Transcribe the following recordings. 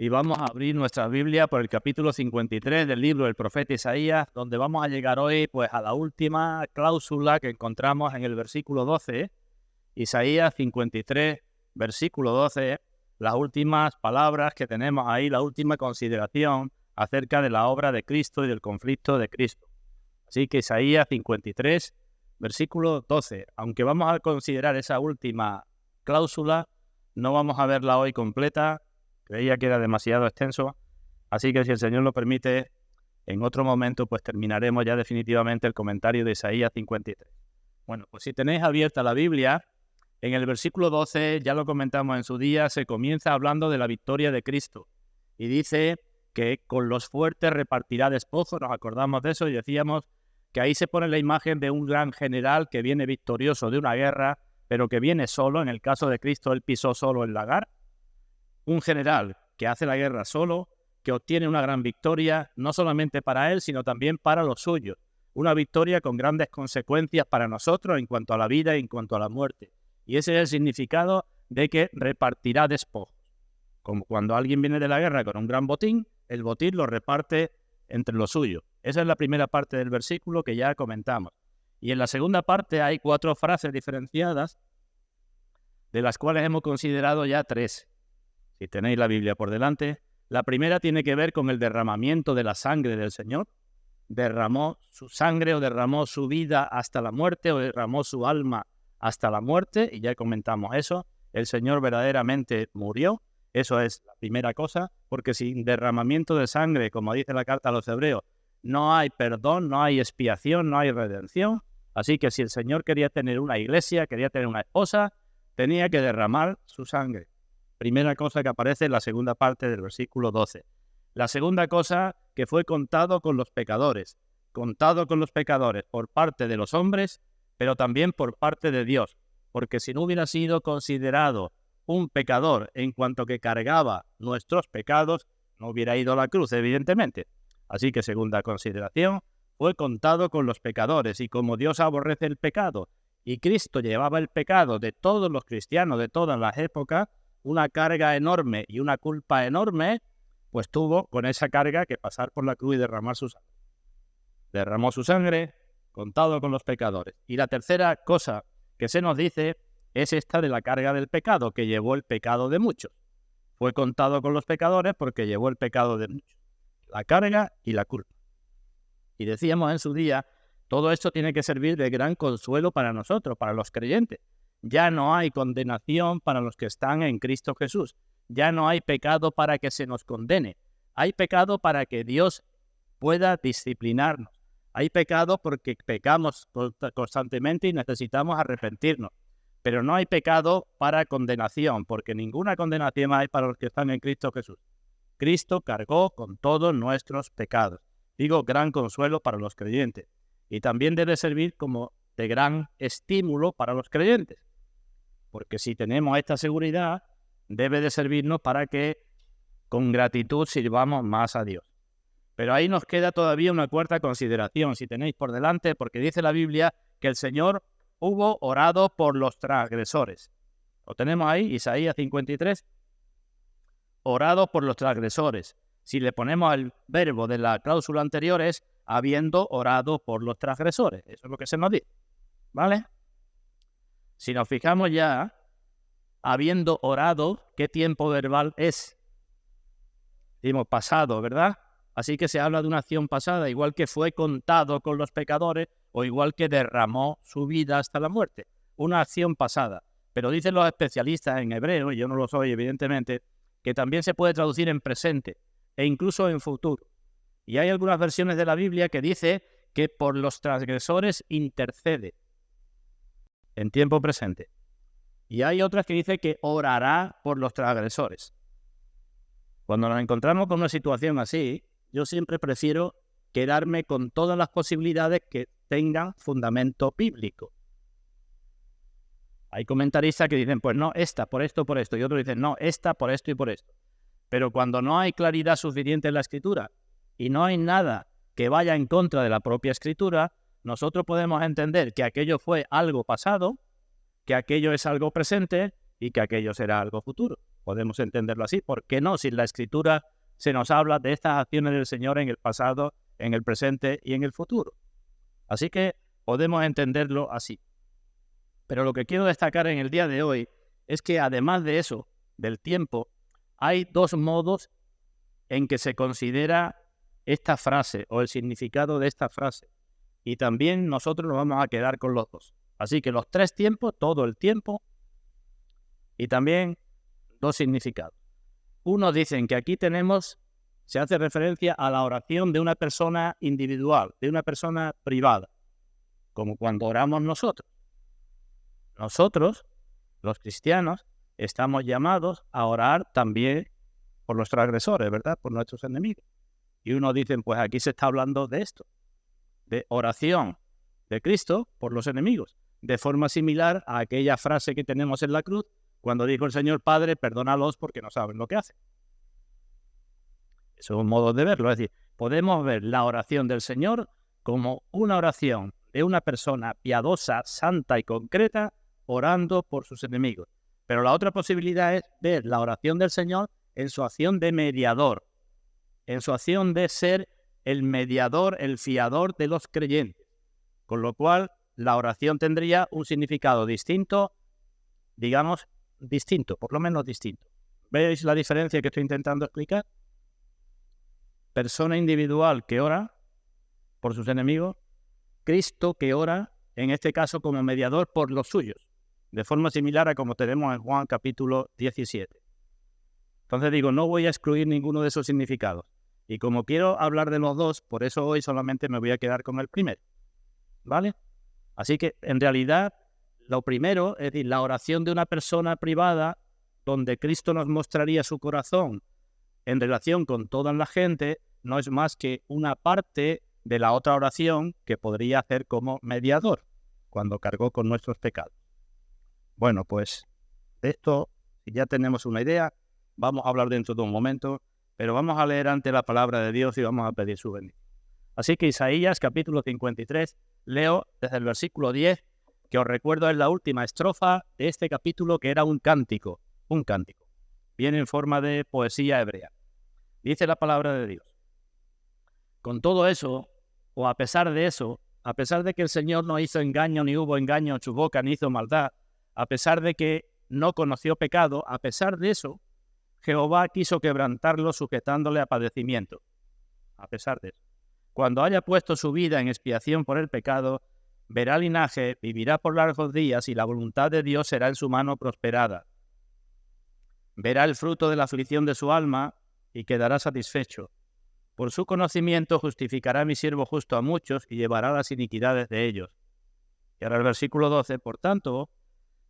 y vamos a abrir nuestra Biblia por el capítulo 53 del libro del profeta Isaías, donde vamos a llegar hoy pues a la última cláusula que encontramos en el versículo 12, Isaías 53, versículo 12, las últimas palabras que tenemos ahí, la última consideración acerca de la obra de Cristo y del conflicto de Cristo. Así que Isaías 53, versículo 12, aunque vamos a considerar esa última cláusula, no vamos a verla hoy completa. Creía que era demasiado extenso, así que si el Señor lo permite, en otro momento pues terminaremos ya definitivamente el comentario de Isaías 53. Bueno, pues si tenéis abierta la Biblia, en el versículo 12, ya lo comentamos en su día, se comienza hablando de la victoria de Cristo. Y dice que con los fuertes repartirá despojos, nos acordamos de eso y decíamos que ahí se pone la imagen de un gran general que viene victorioso de una guerra, pero que viene solo. En el caso de Cristo, él pisó solo el lagar. Un general que hace la guerra solo, que obtiene una gran victoria, no solamente para él, sino también para los suyos. Una victoria con grandes consecuencias para nosotros en cuanto a la vida y en cuanto a la muerte. Y ese es el significado de que repartirá despojos. Como cuando alguien viene de la guerra con un gran botín, el botín lo reparte entre los suyos. Esa es la primera parte del versículo que ya comentamos. Y en la segunda parte hay 4 frases diferenciadas, de las cuales hemos considerado ya 3. Si tenéis la Biblia por delante, la primera tiene que ver con el derramamiento de la sangre del Señor. Derramó su sangre o derramó su vida hasta la muerte o derramó su alma hasta la muerte, y ya comentamos eso. El Señor verdaderamente murió. Eso es la primera cosa, porque sin derramamiento de sangre, como dice la carta a los Hebreos, no hay perdón, no hay expiación, no hay redención. Así que si el Señor quería tener una iglesia, quería tener una esposa, tenía que derramar su sangre. Primera cosa que aparece en la segunda parte del versículo 12. La segunda cosa, que fue contado con los pecadores. Contado con los pecadores por parte de los hombres, pero también por parte de Dios. Porque si no hubiera sido considerado un pecador en cuanto que cargaba nuestros pecados, no hubiera ido a la cruz, evidentemente. Así que segunda consideración, fue contado con los pecadores. Y como Dios aborrece el pecado, y Cristo llevaba el pecado de todos los cristianos de todas las épocas, una carga enorme y una culpa enorme, pues tuvo con esa carga que pasar por la cruz y derramar su sangre. Derramó su sangre, contado con los pecadores. Y la tercera cosa que se nos dice es esta de la carga del pecado, que llevó el pecado de muchos. Fue contado con los pecadores porque llevó el pecado de muchos. La carga y la culpa. Y decíamos en su día, todo esto tiene que servir de gran consuelo para nosotros, para los creyentes. Ya no hay condenación para los que están en Cristo Jesús. Ya no hay pecado para que se nos condene. Hay pecado para que Dios pueda disciplinarnos. Hay pecado porque pecamos constantemente y necesitamos arrepentirnos. Pero no hay pecado para condenación, porque ninguna condenación hay para los que están en Cristo Jesús. Cristo cargó con todos nuestros pecados. Digo, gran consuelo para los creyentes. Y también debe servir como de gran estímulo para los creyentes. Porque si tenemos esta seguridad, debe de servirnos para que con gratitud sirvamos más a Dios. Pero ahí nos queda todavía una cuarta consideración, si tenéis por delante, porque dice la Biblia que el Señor hubo orado por los transgresores. Lo tenemos ahí, Isaías 53. Orado por los transgresores. Si le ponemos el verbo de la cláusula anterior es habiendo orado por los transgresores. Eso es lo que se nos dice. ¿Vale? Si nos fijamos ya, habiendo orado, ¿qué tiempo verbal es? Decimos pasado, ¿verdad? Así que se habla de una acción pasada, igual que fue contado con los pecadores o igual que derramó su vida hasta la muerte. Una acción pasada. Pero dicen los especialistas en hebreo, y yo no lo soy evidentemente, que también se puede traducir en presente e incluso en futuro. Y hay algunas versiones de la Biblia que dice que por los transgresores intercede en tiempo presente. Y hay otras que dice que orará por los transgresores. Cuando nos encontramos con una situación así, yo siempre prefiero quedarme con todas las posibilidades que tengan fundamento bíblico. Hay comentaristas que dicen, pues no, esta por esto, y otros dicen, no, esta por esto y por esto. Pero cuando no hay claridad suficiente en la Escritura y no hay nada que vaya en contra de la propia Escritura, nosotros podemos entender que aquello fue algo pasado, que aquello es algo presente y que aquello será algo futuro. podemos entenderlo así. ¿Por qué no? Si la Escritura se nos habla de estas acciones del Señor en el pasado, en el presente y en el futuro. Así que podemos entenderlo así. Pero lo que quiero destacar en el día de hoy es que además de eso, del tiempo, hay dos modos en que se considera esta frase o el significado de esta frase. Y también nosotros nos vamos a quedar con los dos. Así que los tres tiempos, todo el tiempo, y también dos significados. Unos dicen que aquí se hace referencia a la oración de una persona individual, de una persona privada, como cuando oramos nosotros. Nosotros, los cristianos, estamos llamados a orar también por los transgresores, ¿verdad? Por nuestros enemigos. Y unos dicen, pues aquí se está hablando de esto, de oración de Cristo por los enemigos, de forma similar a aquella frase que tenemos en la cruz, cuando dijo el Señor: Padre, perdónalos porque no saben lo que hacen. Eso es un modo de verlo, es decir, podemos ver la oración del Señor como una oración de una persona piadosa, santa y concreta, orando por sus enemigos. Pero la otra posibilidad es ver la oración del Señor en su acción de mediador, en su acción de ser el mediador, el fiador de los creyentes. Con lo cual, la oración tendría un significado distinto, digamos, distinto, por lo menos distinto. ¿Veis la diferencia que estoy intentando explicar? Persona individual que ora por sus enemigos, Cristo que ora, en este caso como mediador por los suyos, de forma similar a como tenemos en Juan capítulo 17. Entonces digo, no voy a excluir ninguno de esos significados. Y como quiero hablar de los dos, por eso hoy solamente me voy a quedar con el primero. ¿Vale? Así que en realidad lo primero, es decir, la oración de una persona privada donde Cristo nos mostraría su corazón en relación con toda la gente, no es más que una parte de la otra oración que podría hacer como mediador cuando cargó con nuestros pecados. Bueno, pues de esto, si ya tenemos una idea, vamos a hablar dentro de un momento, pero vamos a leer ante la palabra de Dios y vamos a pedir su bendición. Así que Isaías capítulo 53, leo desde el versículo 10, que os recuerdo es la última estrofa de este capítulo, que era un cántico. Viene en forma de poesía hebrea. Dice la palabra de Dios: con todo eso, o a pesar de eso, a pesar de que el Señor no hizo engaño, ni hubo engaño en su boca, ni hizo maldad, a pesar de que no conoció pecado, a pesar de eso, Jehová quiso quebrantarlo sujetándole a padecimiento. A pesar de eso. Cuando haya puesto su vida en expiación por el pecado, verá linaje, vivirá por largos días y la voluntad de Dios será en su mano prosperada. Verá el fruto de la aflicción de su alma y quedará satisfecho. Por su conocimiento justificará mi siervo justo a muchos y llevará las iniquidades de ellos. Y ahora el versículo 12, por tanto,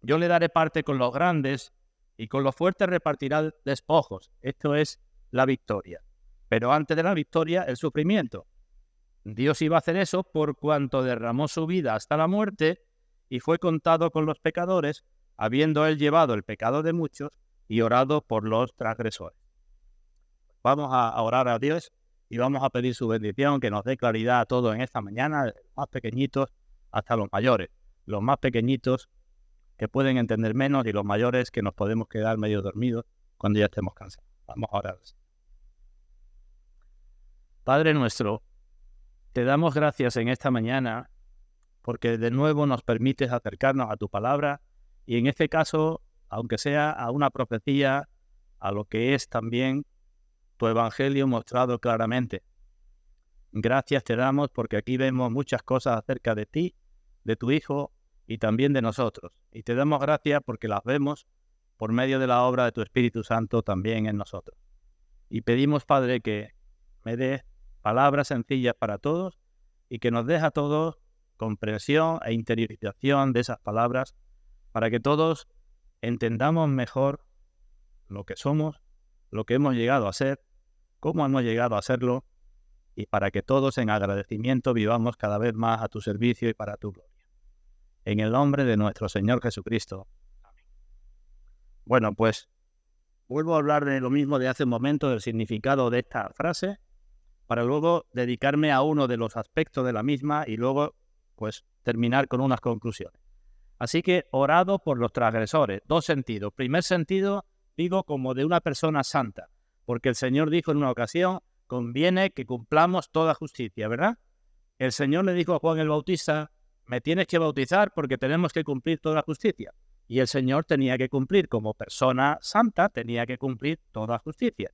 yo le daré parte con los grandes y con los fuertes repartirá despojos. Esto es la victoria. Pero antes de la victoria, el sufrimiento. Dios iba a hacer eso por cuanto derramó su vida hasta la muerte y fue contado con los pecadores, habiendo él llevado el pecado de muchos y orado por los transgresores. Vamos a orar a Dios y vamos a pedir su bendición, que nos dé claridad a todos en esta mañana, desde los más pequeñitos hasta los mayores. Los más pequeñitos que pueden entender menos y los mayores que nos podemos quedar medio dormidos cuando ya estemos cansados. Vamos a orar. Padre nuestro, te damos gracias en esta mañana porque de nuevo nos permites acercarnos a tu palabra y en este caso, aunque sea a una profecía, a lo que es también tu evangelio mostrado claramente. Gracias te damos porque aquí vemos muchas cosas acerca de ti, de tu Hijo y también de nosotros. Y te damos gracias porque las vemos por medio de la obra de tu Espíritu Santo también en nosotros. Y pedimos, Padre, que me des palabras sencillas para todos y que nos des a todos comprensión e interiorización de esas palabras para que todos entendamos mejor lo que somos, lo que hemos llegado a ser, cómo hemos llegado a serlo y para que todos en agradecimiento vivamos cada vez más a tu servicio y para tu gloria. En el nombre de nuestro Señor Jesucristo. Amén. Bueno, pues vuelvo a hablar de lo mismo de hace un momento, del significado de esta frase, para luego dedicarme a uno de los aspectos de la misma y luego pues terminar con unas conclusiones. Así que orado por los transgresores, dos sentidos. Primer sentido, digo como de una persona santa, porque el Señor dijo en una ocasión, conviene que cumplamos toda justicia, ¿verdad? El Señor le dijo a Juan el Bautista, me tienes que bautizar porque tenemos que cumplir toda justicia. Y el Señor tenía que cumplir como persona santa, tenía que cumplir toda justicia.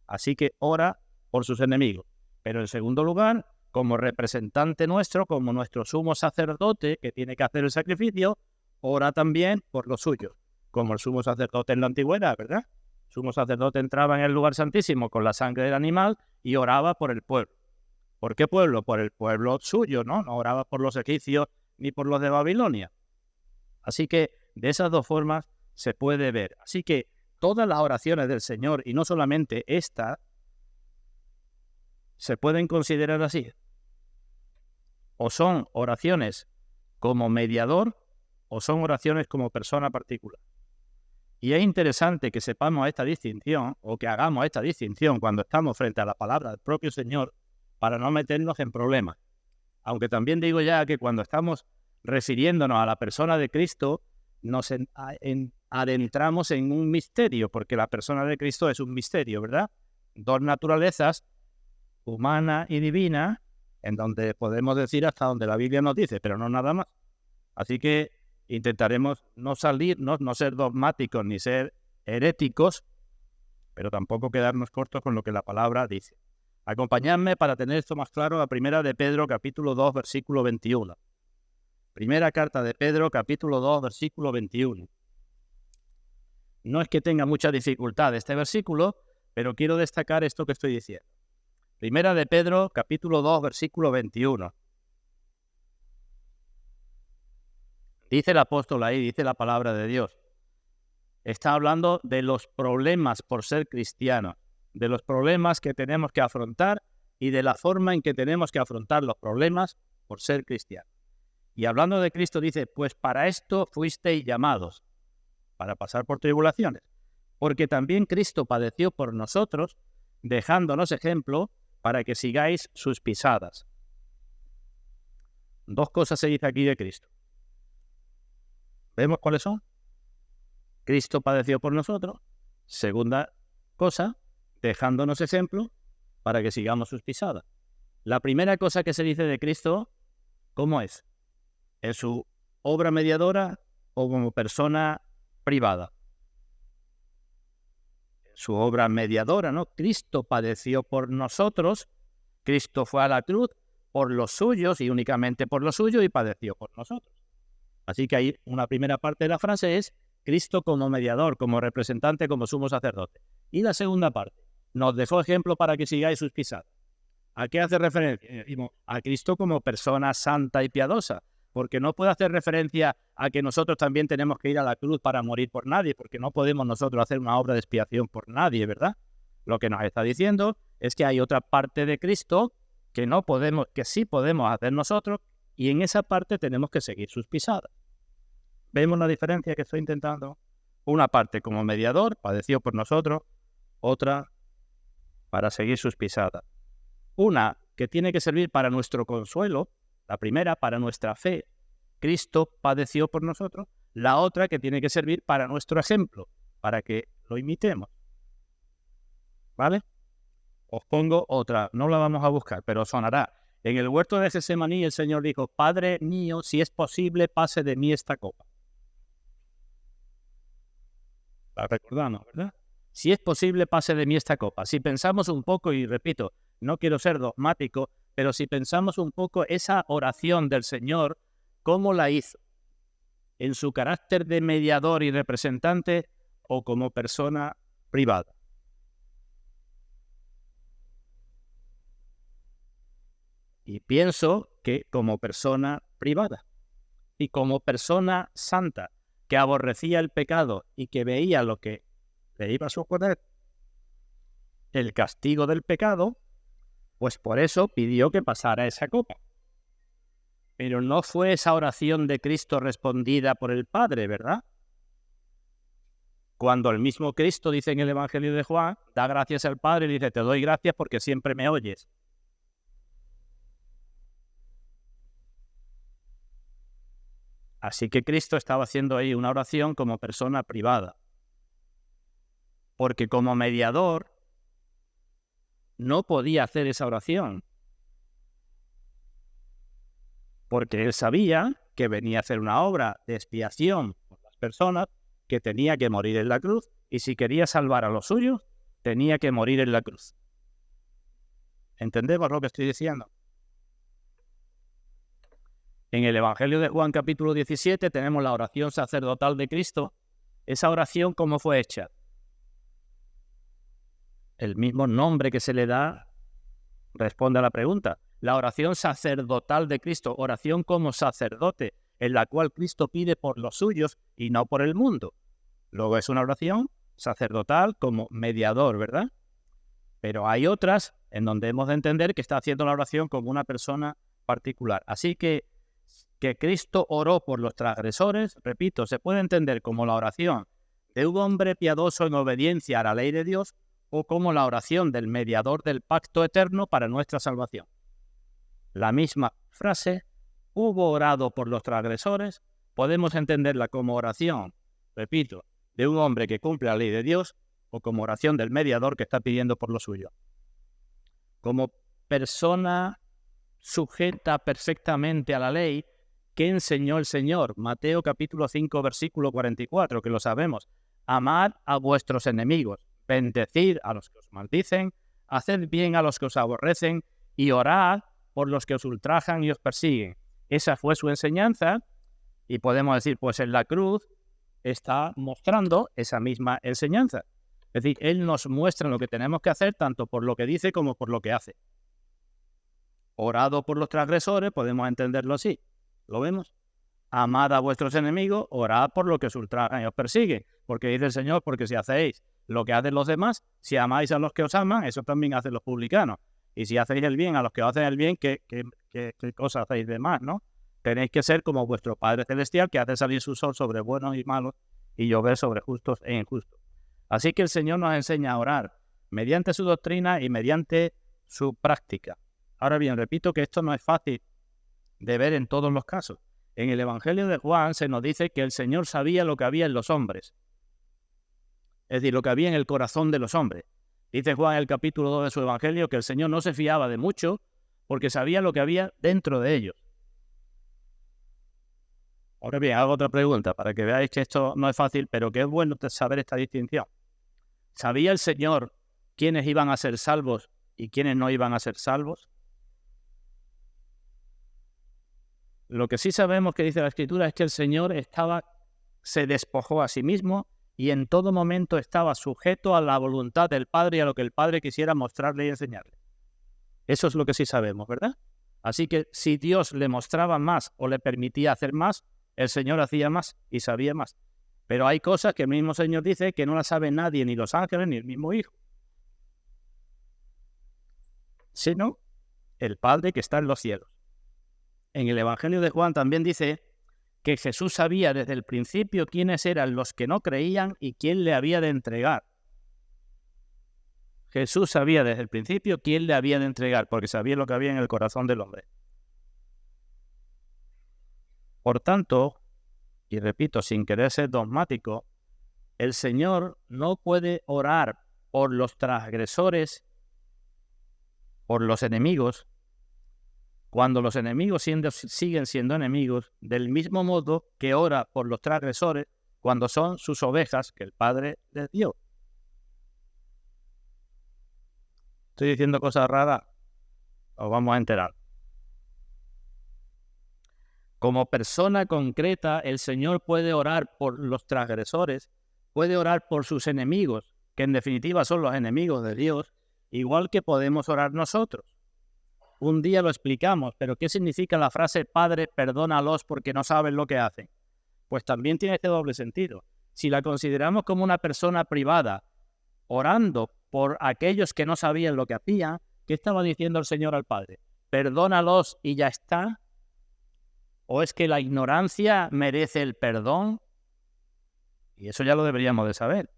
Así que ora por sus enemigos. Pero en segundo lugar, como representante nuestro, como nuestro sumo sacerdote que tiene que hacer el sacrificio, ora también por los suyos, como el sumo sacerdote en la antigüedad, ¿verdad? El sumo sacerdote entraba en el lugar santísimo con la sangre del animal y oraba por el pueblo. ¿Por qué pueblo? Por el pueblo suyo, ¿no? No oraba por los egipcios ni por los de Babilonia. Así que de esas dos formas se puede ver. Así que todas las oraciones del Señor, y no solamente esta, se pueden considerar así. O son oraciones como mediador, o son oraciones como persona particular. Y es interesante que sepamos esta distinción, o que hagamos esta distinción cuando estamos frente a la palabra del propio Señor, para no meternos en problemas. Aunque también digo ya que cuando estamos refiriéndonos a la persona de Cristo, nos adentramos en un misterio, porque la persona de Cristo es un misterio, ¿verdad? Dos naturalezas, humana y divina, en donde podemos decir hasta donde la Biblia nos dice, pero no nada más. Así que intentaremos no salirnos, no ser dogmáticos ni ser heréticos, pero tampoco quedarnos cortos con lo que la palabra dice. Acompañadme para tener esto más claro a Primera de Pedro, capítulo 2, versículo 21. Primera carta de Pedro, capítulo 2, versículo 21. No es que tenga mucha dificultad este versículo, pero quiero destacar esto que estoy diciendo. Primera de Pedro, capítulo 2, versículo 21. Dice el apóstol ahí, dice la palabra de Dios. Está hablando de los problemas por ser cristiano, de los problemas que tenemos que afrontar y de la forma en que tenemos que afrontar los problemas por ser cristiano. Y hablando de Cristo dice, pues para esto fuisteis llamados, para pasar por tribulaciones, porque también Cristo padeció por nosotros, dejándonos ejemplo para que sigáis sus pisadas. Dos cosas se dice aquí de Cristo. ¿Vemos cuáles son? Cristo padeció por nosotros. Segunda cosa, dejándonos ejemplo para que sigamos sus pisadas. La primera cosa que se dice de Cristo, ¿cómo es? ¿En su obra mediadora o como persona privada? Su obra mediadora, ¿no? Cristo padeció por nosotros, Cristo fue a la cruz por los suyos y únicamente por los suyos y padeció por nosotros. Así que ahí una primera parte de la frase es Cristo como mediador, como representante, como sumo sacerdote. Y la segunda parte, nos dejó ejemplo para que sigáis sus pisadas. ¿A qué hace referencia? A Cristo como persona santa y piadosa, porque no puede hacer referencia a que nosotros también tenemos que ir a la cruz para morir por nadie, porque no podemos nosotros hacer una obra de expiación por nadie, ¿verdad? Lo que nos está diciendo es que hay otra parte de Cristo que no podemos, que sí podemos hacer nosotros, y en esa parte tenemos que seguir sus pisadas. ¿Vemos la diferencia que estoy intentando? Una parte como mediador, padeció por nosotros, otra para seguir sus pisadas. Una que tiene que servir para nuestro consuelo, la primera para nuestra fe, Cristo padeció por nosotros, la otra que tiene que servir para nuestro ejemplo, para que lo imitemos. ¿Vale? Os pongo otra, no la vamos a buscar, pero sonará. En el huerto de Getsemaní el Señor dijo, Padre mío, si es posible, pase de mí esta copa. La recordamos, ¿verdad? Si es posible, pase de mí esta copa. Si pensamos un poco, y repito, no quiero ser dogmático, pero si pensamos un poco esa oración del Señor, ¿cómo la hizo? ¿En su carácter de mediador y representante o como persona privada? Y pienso que como persona privada y como persona santa que aborrecía el pecado y que veía lo que le iba a suponer el castigo del pecado, pues por eso pidió que pasara esa copa. Pero no fue esa oración de Cristo respondida por el Padre, ¿verdad? Cuando el mismo Cristo dice en el Evangelio de Juan, da gracias al Padre y dice, te doy gracias porque siempre me oyes. Así que Cristo estaba haciendo ahí una oración como persona privada. porque como mediador no podía hacer esa oración, porque él sabía que venía a hacer una obra de expiación por las personas, que tenía que morir en la cruz, y si quería salvar a los suyos, tenía que morir en la cruz. ¿Entendemos lo que estoy diciendo? En el Evangelio de Juan capítulo 17 tenemos la oración sacerdotal de Cristo. Esa oración, ¿cómo fue hecha? El mismo nombre que se le da responde a la pregunta. La oración sacerdotal de Cristo, oración como sacerdote, en la cual Cristo pide por los suyos y no por el mundo. Luego es una oración sacerdotal como mediador, ¿verdad? Pero hay otras en donde hemos de entender que está haciendo la oración como una persona particular. Así que Cristo oró por los transgresores, repito, se puede entender como la oración de un hombre piadoso en obediencia a la ley de Dios o como la oración del mediador del pacto eterno para nuestra salvación. La misma frase, hubo orado por los transgresores, podemos entenderla como oración, repito, de un hombre que cumple la ley de Dios o como oración del mediador que está pidiendo por lo suyo. Como persona sujeta perfectamente a la ley, ¿qué enseñó el Señor? Mateo capítulo 5, versículo 44, que lo sabemos. Amad a vuestros enemigos, bendecid a los que os maldicen, haced bien a los que os aborrecen y orad por los que os ultrajan y os persiguen. Esa fue su enseñanza y podemos decir, pues en la cruz está mostrando esa misma enseñanza. Es decir, Él nos muestra lo que tenemos que hacer tanto por lo que dice como por lo que hace. Orado por los transgresores, podemos entenderlo así. ¿Lo vemos? Amad a vuestros enemigos, orad por lo que os ultrajan y os persiguen. Porque dice el Señor, porque si hacéis lo que hacen los demás, si amáis a los que os aman, eso también hacen los publicanos. Y si hacéis el bien a los que os hacen el bien, ¿qué cosa hacéis de más, no? Tenéis que ser como vuestro Padre Celestial, que hace salir su sol sobre buenos y malos y llover sobre justos e injustos. Así que el Señor nos enseña a orar mediante su doctrina y mediante su práctica. Ahora bien, repito que esto no es fácil de ver en todos los casos. En el Evangelio de Juan se nos dice que el Señor sabía lo que había en los hombres. Es decir, lo que había en el corazón de los hombres. Dice Juan en el capítulo 2 de su Evangelio que el Señor no se fiaba de mucho porque sabía lo que había dentro de ellos. Ahora bien, hago otra pregunta para que veáis que esto no es fácil, pero que es bueno saber esta distinción. ¿Sabía el Señor quiénes iban a ser salvos y quiénes no iban a ser salvos? Lo que sí sabemos que dice la Escritura es que el Señor se despojó a sí mismo y en todo momento estaba sujeto a la voluntad del Padre y a lo que el Padre quisiera mostrarle y enseñarle. Eso es lo que sí sabemos, ¿verdad? Así que si Dios le mostraba más o le permitía hacer más, el Señor hacía más y sabía más. Pero hay cosas que el mismo Señor dice que no las sabe nadie, ni los ángeles, ni el mismo Hijo, sino el Padre que está en los cielos. En el Evangelio de Juan también dice que Jesús sabía desde el principio quiénes eran los que no creían y quién le había de entregar. Jesús sabía desde el principio quién le había de entregar, porque sabía lo que había en el corazón del hombre. Por tanto, y repito, sin querer ser dogmático, el Señor no puede orar por los transgresores, por los enemigos, cuando los enemigos siguen siendo enemigos, del mismo modo que ora por los transgresores cuando son sus ovejas que el Padre les dio. ¿Estoy diciendo cosas raras? Os vamos a enterar. Como persona concreta, el Señor puede orar por los transgresores, puede orar por sus enemigos, que en definitiva son los enemigos de Dios, igual que podemos orar nosotros. Un día lo explicamos, pero ¿qué significa la frase Padre, perdónalos porque no saben lo que hacen? Pues también tiene este doble sentido. Si la consideramos como una persona privada, orando por aquellos que no sabían lo que hacían, ¿qué estaba diciendo el Señor al Padre? ¿Perdónalos y ya está? ¿O es que la ignorancia merece el perdón? Y eso ya lo deberíamos de saber.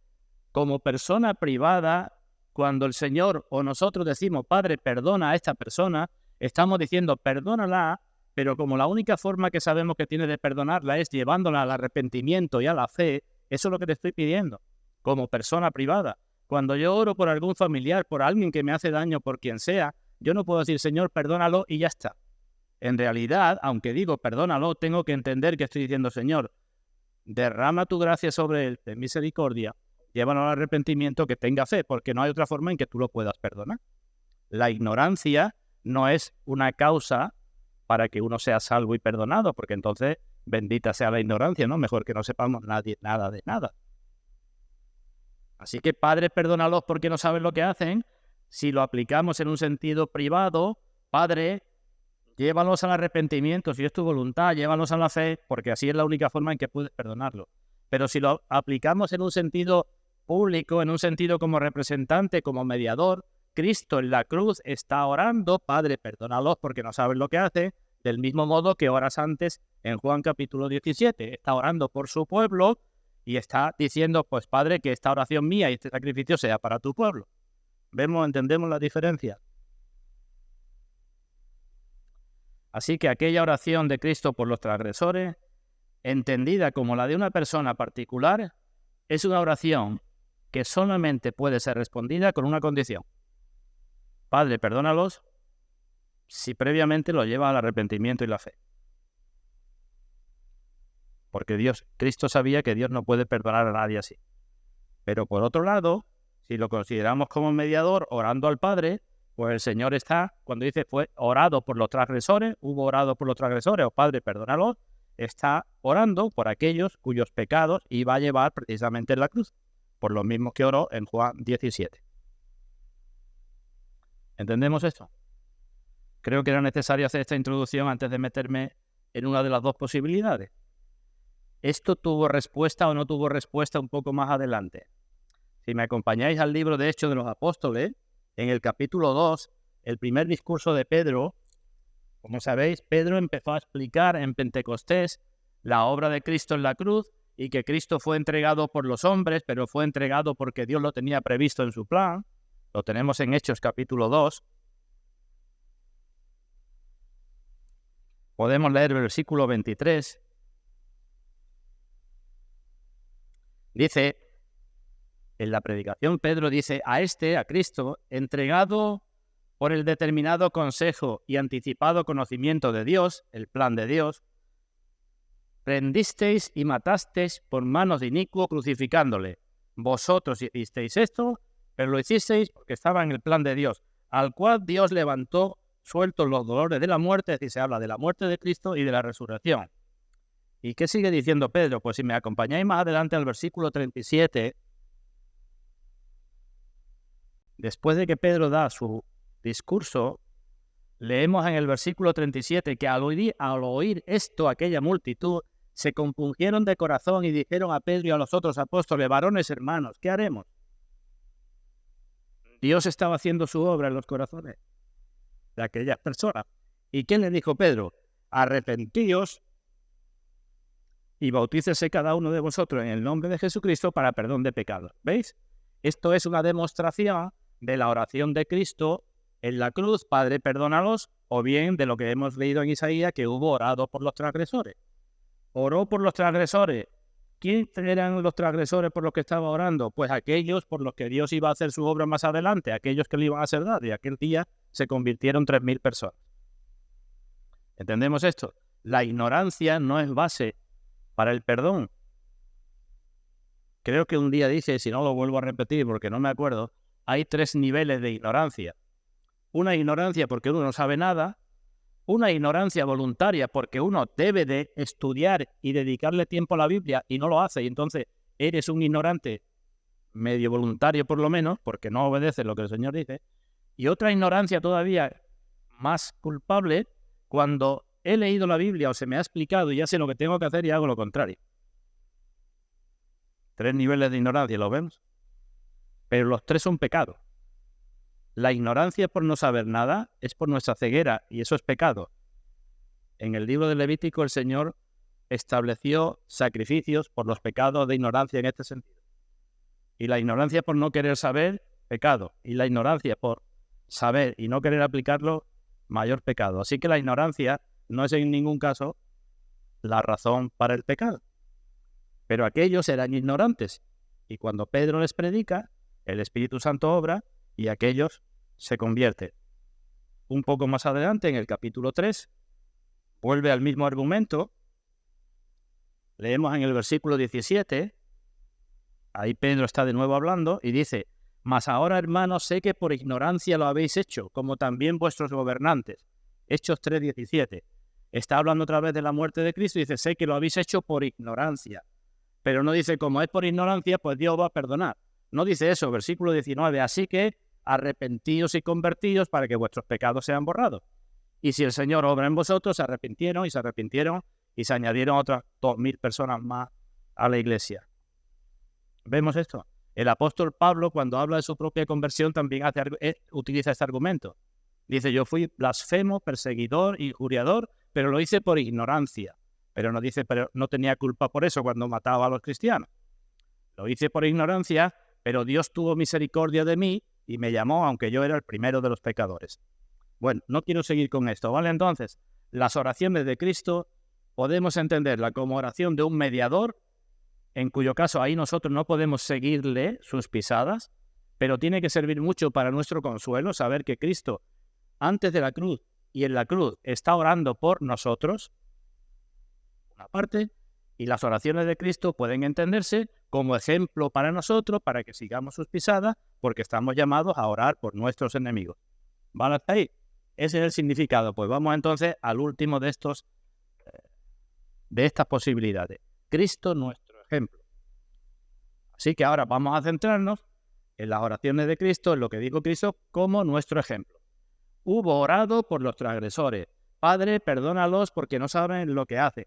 Como persona privada, cuando el Señor o nosotros decimos, Padre, perdona a esta persona, estamos diciendo, perdónala, pero como la única forma que sabemos que tiene de perdonarla es llevándola al arrepentimiento y a la fe, eso es lo que te estoy pidiendo, como persona privada. Cuando yo oro por algún familiar, por alguien que me hace daño, por quien sea, yo no puedo decir, Señor, perdónalo y ya está. En realidad, aunque digo perdónalo, tengo que entender que estoy diciendo, Señor, derrama tu gracia sobre él, ten misericordia, llévalo al arrepentimiento, que tenga fe, porque no hay otra forma en que tú lo puedas perdonar. La ignorancia no es una causa para que uno sea salvo y perdonado, porque entonces bendita sea la ignorancia, ¿no? Mejor que no sepamos nada de nada. Así que, Padre, perdónalos porque no saben lo que hacen. Si lo aplicamos en un sentido privado, Padre, llévalos al arrepentimiento, si es tu voluntad, llévalos a la fe, porque así es la única forma en que puedes perdonarlo. Pero si lo aplicamos en un sentido público, en un sentido como representante, como mediador, Cristo en la cruz está orando, Padre, perdónalos porque no saben lo que hacen, del mismo modo que horas antes en Juan capítulo 17. Está orando por su pueblo y está diciendo, pues Padre, que esta oración mía y este sacrificio sea para tu pueblo. ¿Entendemos la diferencia? Así que aquella oración de Cristo por los transgresores, entendida como la de una persona particular, es una oración que solamente puede ser respondida con una condición. Padre, perdónalos si previamente lo lleva al arrepentimiento y la fe. Porque Cristo sabía que Dios no puede perdonar a nadie así. Pero por otro lado, si lo consideramos como mediador orando al Padre, pues el Señor está, cuando dice fue orado por los transgresores, hubo orado por los transgresores, o Padre, perdónalos, está orando por aquellos cuyos pecados iba a llevar precisamente en la cruz, por los mismos que oró en Juan 17. ¿Entendemos esto? Creo que era necesario hacer esta introducción antes de meterme en una de las dos posibilidades. ¿Esto tuvo respuesta o no tuvo respuesta un poco más adelante? Si me acompañáis al libro de Hechos de los Apóstoles, en el capítulo 2, el primer discurso de Pedro, como sabéis, Pedro empezó a explicar en Pentecostés la obra de Cristo en la cruz y que Cristo fue entregado por los hombres, pero fue entregado porque Dios lo tenía previsto en su plan. Lo tenemos en Hechos capítulo 2. Podemos leer el versículo 23. Dice, en la predicación Pedro dice, a Cristo, entregado por el determinado consejo y anticipado conocimiento de Dios, el plan de Dios, prendisteis y matasteis por manos de inicuo crucificándole. Vosotros hicisteis esto, pero lo hicisteis porque estaba en el plan de Dios, al cual Dios levantó sueltos los dolores de la muerte, es decir, se habla de la muerte de Cristo y de la resurrección. ¿Y qué sigue diciendo Pedro? Pues si me acompañáis más adelante al versículo 37, después de que Pedro da su discurso, leemos en el versículo 37 que al oír esto aquella multitud se compungieron de corazón y dijeron a Pedro y a los otros apóstoles, varones hermanos, ¿qué haremos? Dios estaba haciendo su obra en los corazones de aquellas personas. ¿Y quién le dijo Pedro? Arrepentíos y bautícese cada uno de vosotros en el nombre de Jesucristo para perdón de pecados. ¿Veis? Esto es una demostración de la oración de Cristo en la cruz, Padre, perdónalos, o bien de lo que hemos leído en Isaías, que hubo orado por los transgresores. Oró por los transgresores. ¿Quiénes eran los transgresores por los que estaba orando? Pues aquellos por los que Dios iba a hacer su obra más adelante, aquellos que le iban a hacer dar, y aquel día se convirtieron 3.000 personas. ¿Entendemos esto? La ignorancia no es base para el perdón. Creo que un día dije, si no lo vuelvo a repetir porque no me acuerdo, hay 3 niveles de ignorancia. Una ignorancia porque uno no sabe nada, una ignorancia voluntaria porque uno debe de estudiar y dedicarle tiempo a la Biblia y no lo hace, y entonces eres un ignorante medio voluntario por lo menos, porque no obedeces lo que el Señor dice, y otra ignorancia todavía más culpable cuando he leído la Biblia o se me ha explicado y ya sé lo que tengo que hacer y hago lo contrario. 3 niveles de ignorancia, ¿lo vemos? Pero los 3 son pecados. La ignorancia por no saber nada es por nuestra ceguera y eso es pecado. En el libro de Levítico el Señor estableció sacrificios por los pecados de ignorancia en este sentido. Y la ignorancia por no querer saber, pecado. Y la ignorancia por saber y no querer aplicarlo, mayor pecado. Así que la ignorancia no es en ningún caso la razón para el pecado. Pero aquellos eran ignorantes. Y cuando Pedro les predica, el Espíritu Santo obra y aquellos se convierten. Un poco más adelante, en el capítulo 3, vuelve al mismo argumento. Leemos en el versículo 17, ahí Pedro está de nuevo hablando y dice: mas ahora, hermanos, sé que por ignorancia lo habéis hecho, como también vuestros gobernantes. Hechos 3:17. Está hablando otra vez de la muerte de Cristo y dice: sé que lo habéis hecho por ignorancia. Pero no dice, como es por ignorancia, pues Dios va a perdonar. No dice eso, versículo 19. Así que arrepentíos y convertíos para que vuestros pecados sean borrados. Y si el Señor obra en vosotros, se arrepintieron y se añadieron otras 2.000 personas más a la iglesia. ¿Vemos esto? El apóstol Pablo, cuando habla de su propia conversión, también utiliza este argumento. Dice: yo fui blasfemo, perseguidor, injuriador, pero lo hice por ignorancia. Pero no dice, pero no tenía culpa por eso cuando mataba a los cristianos. Lo hice por ignorancia, pero Dios tuvo misericordia de mí y me llamó, aunque yo era el primero de los pecadores. Bueno, no quiero seguir con esto, ¿vale? Entonces, las oraciones de Cristo podemos entenderla como oración de un mediador, en cuyo caso ahí nosotros no podemos seguirle sus pisadas, pero tiene que servir mucho para nuestro consuelo saber que Cristo, antes de la cruz y en la cruz, está orando por nosotros, una parte, y las oraciones de Cristo pueden entenderse como ejemplo para nosotros, para que sigamos sus pisadas, porque estamos llamados a orar por nuestros enemigos. ¿Vale hasta ahí? Ese es el significado. Pues vamos entonces al último de estas posibilidades. Cristo, nuestro ejemplo. Así que ahora vamos a centrarnos en las oraciones de Cristo, en lo que dijo Cristo como nuestro ejemplo. Hubo orado por los transgresores. Padre, perdónalos porque no saben lo que hacen.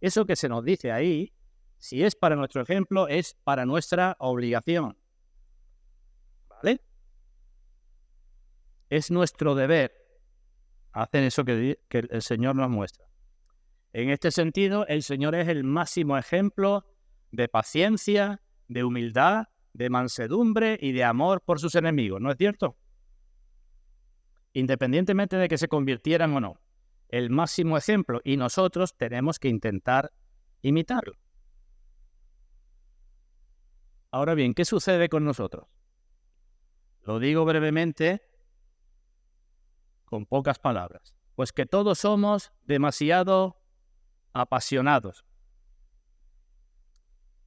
Eso que se nos dice ahí, si es para nuestro ejemplo, es para nuestra obligación. ¿Vale? Es nuestro deber hacer eso que el Señor nos muestra. En este sentido, el Señor es el máximo ejemplo de paciencia, de humildad, de mansedumbre y de amor por sus enemigos, ¿no es cierto? Independientemente de que se convirtieran o no, el máximo ejemplo, y nosotros tenemos que intentar imitarlo. Ahora bien, ¿qué sucede con nosotros? Lo digo brevemente, con pocas palabras. Pues que todos somos demasiado apasionados.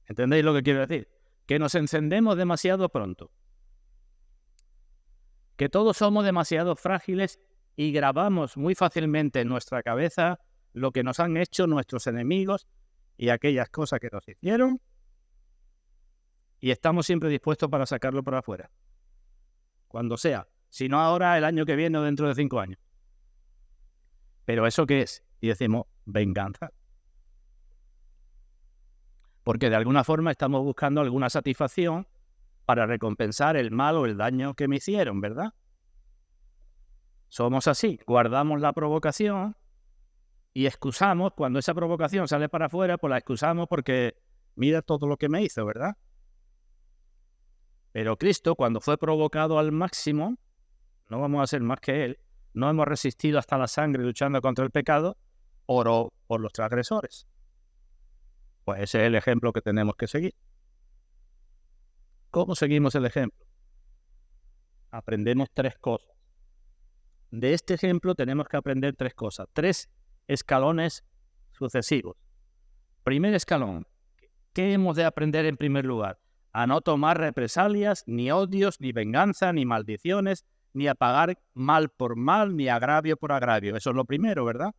¿Entendéis lo que quiero decir? Que nos encendemos demasiado pronto. Que todos somos demasiado frágiles y grabamos muy fácilmente en nuestra cabeza lo que nos han hecho nuestros enemigos y aquellas cosas que nos hicieron, y estamos siempre dispuestos para sacarlo por afuera. Cuando sea. Si no ahora, el año que viene o dentro de 5 años. ¿Pero eso qué es? Y decimos, venganza. Porque de alguna forma estamos buscando alguna satisfacción para recompensar el mal o el daño que me hicieron, ¿verdad? Somos así, guardamos la provocación y excusamos, cuando esa provocación sale para afuera, pues la excusamos porque mira todo lo que me hizo, ¿verdad? Pero Cristo, cuando fue provocado al máximo, no vamos a ser más que Él, no hemos resistido hasta la sangre luchando contra el pecado, oró por los transgresores. Pues ese es el ejemplo que tenemos que seguir. ¿Cómo seguimos el ejemplo? Aprendemos 3 cosas. De este ejemplo tenemos que aprender 3 cosas, 3 escalones sucesivos. Primer escalón, ¿qué hemos de aprender en primer lugar? A no tomar represalias, ni odios, ni venganza, ni maldiciones, ni a pagar mal por mal, ni agravio por agravio. Eso es lo primero, ¿verdad?